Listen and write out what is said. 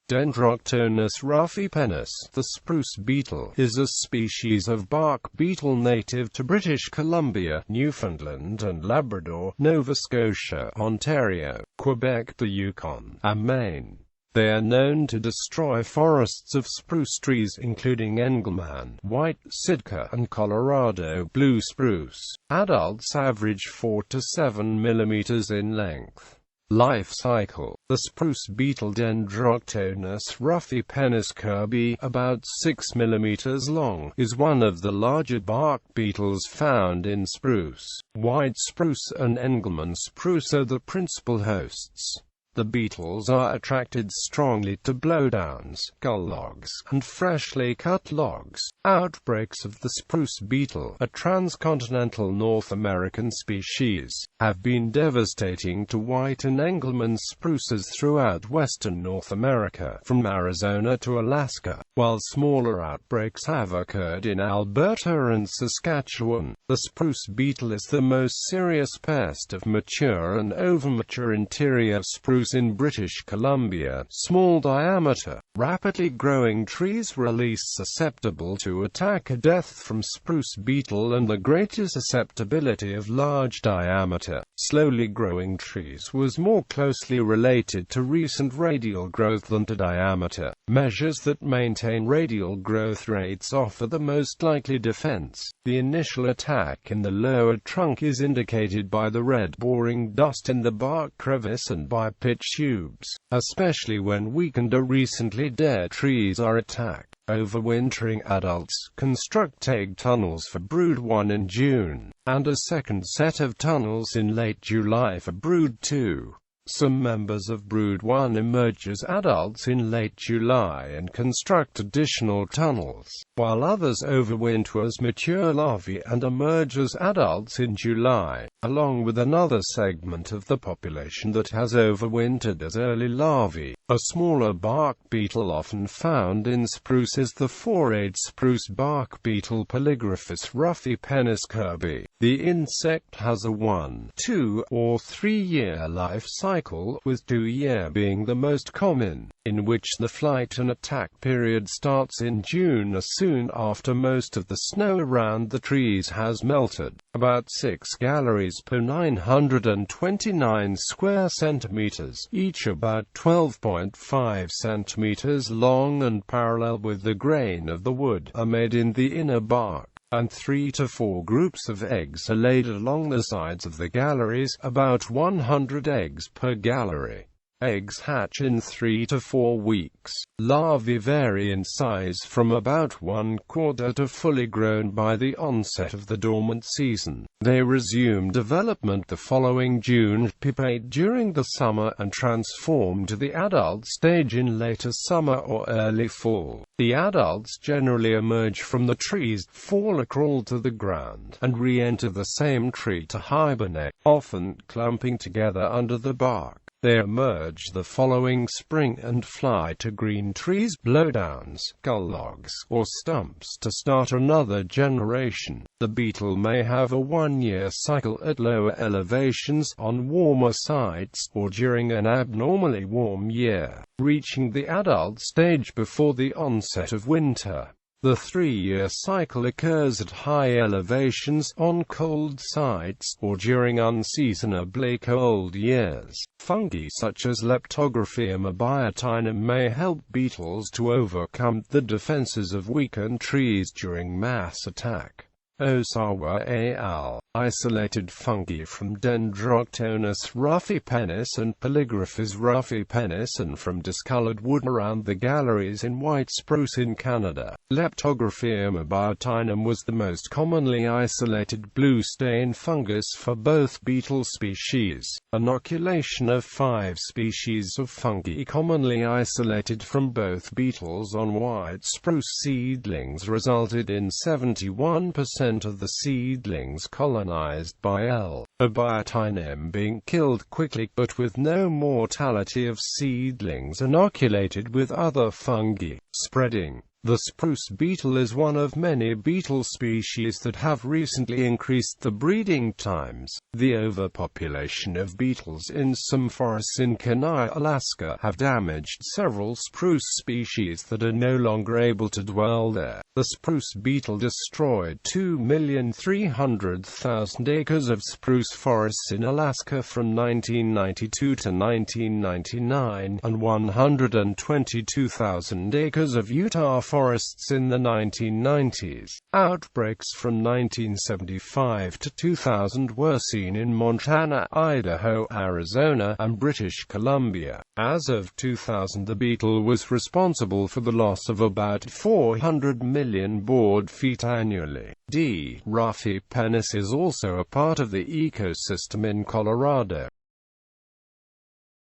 Dendroctonus rufipennis, the spruce beetle, is a species of bark beetle native to British Columbia, Newfoundland and Labrador, Nova Scotia, Ontario, Quebec, the Yukon, and Maine. They are known to destroy forests of spruce trees including Englemann, white, Sitka, and Colorado blue spruce. Adults average 4 to 7 mm in length. Life cycle. The spruce beetle Dendroctonus rufipennis Kirby, about 6 mm long, is one of the larger bark beetles found in spruce. White spruce and Englemann spruce are the principal hosts. The beetles are attracted strongly to blowdowns, gull logs, and freshly cut logs. Outbreaks of the spruce beetle, a transcontinental North American species, have been devastating to white and Englemann spruces throughout western North America, from Arizona to Alaska, while smaller outbreaks have occurred in Alberta and Saskatchewan. The spruce beetle is the most serious pest of mature and overmature interior spruce in British Columbia. Small diameter, rapidly growing trees are least susceptible to attack or death from spruce beetle, and the greater susceptibility of large diameter, slowly growing trees was more closely related to recent radial growth than to diameter. Measures that maintain radial growth rates offer the most likely defense. The initial attack in the lower trunk is indicated by the red boring dust in the bark crevice and by pitch tubes, especially when weakened or recently dead trees are attacked. Overwintering adults construct egg tunnels for brood 1 in June, and a second set of tunnels in late July for brood 2. Some members of brood 1 emerge as adults in late July and construct additional tunnels, while others overwinter as mature larvae and emerge as adults in July, along with another segment of the population that has overwintered as early larvae. A smaller bark beetle often found in spruce is the four-eyed spruce bark beetle Polygraphus rufipennis Kirby. The insect has a 1, 2, or 3-year life cycle, with 2-year being the most common, in which the flight and attack period starts in June as soon after most of the snow around the trees has melted. About 6 galleries per 929 square centimeters, each about 12.5 centimeters long and parallel with the grain of the wood, are made in the inner bark, and 3 to 4 groups of eggs are laid along the sides of the galleries, about 100 eggs per gallery. Eggs hatch in 3 to 4 weeks. Larvae vary in size from about 1/4 to fully grown by the onset of the dormant season. They resume development the following June, pupate during the summer, and transform to the adult stage in later summer or early fall. The adults generally emerge from the trees, fall or crawl to the ground, and re-enter the same tree to hibernate, often clumping together under the bark. They emerge the following spring and fly to green trees, blowdowns, gull logs, or stumps to start another generation. The beetle may have a 1-year cycle at lower elevations, on warmer sites, or during an abnormally warm year, reaching the adult stage before the onset of winter. The 3-year cycle occurs at high elevations, on cold sites, or during unseasonably cold years. Fungi such as Leptographium abiotinum may help beetles to overcome the defenses of weakened trees during mass attack. Osawa al. Isolated fungi from Dendroctonus rufipennis and Polygraphus rufipennis, and from discolored wood around the galleries in white spruce in Canada. Leptographium abiotinum was the most commonly isolated blue stain fungus for both beetle species. Inoculation of 5 species of fungi commonly isolated from both beetles on white spruce seedlings resulted in 71% of the seedlings colonized by L. abiotinum being killed quickly, but with no mortality of seedlings inoculated with other fungi. Spreading. The spruce beetle is one of many beetle species that have recently increased the breeding times. The overpopulation of beetles in some forests in Kenai, Alaska, have damaged several spruce species that are no longer able to dwell there. The spruce beetle destroyed 2,300,000 acres of spruce forests in Alaska from 1992 to 1999, and 122,000 acres of Utah forests in the 1990s. Outbreaks from 1975 to 2000 were seen in Montana, Idaho, Arizona, and British Columbia. As of 2000, the beetle was responsible for the loss of about 400 million board feet annually. D. rufipennis is also a part of the ecosystem in Colorado.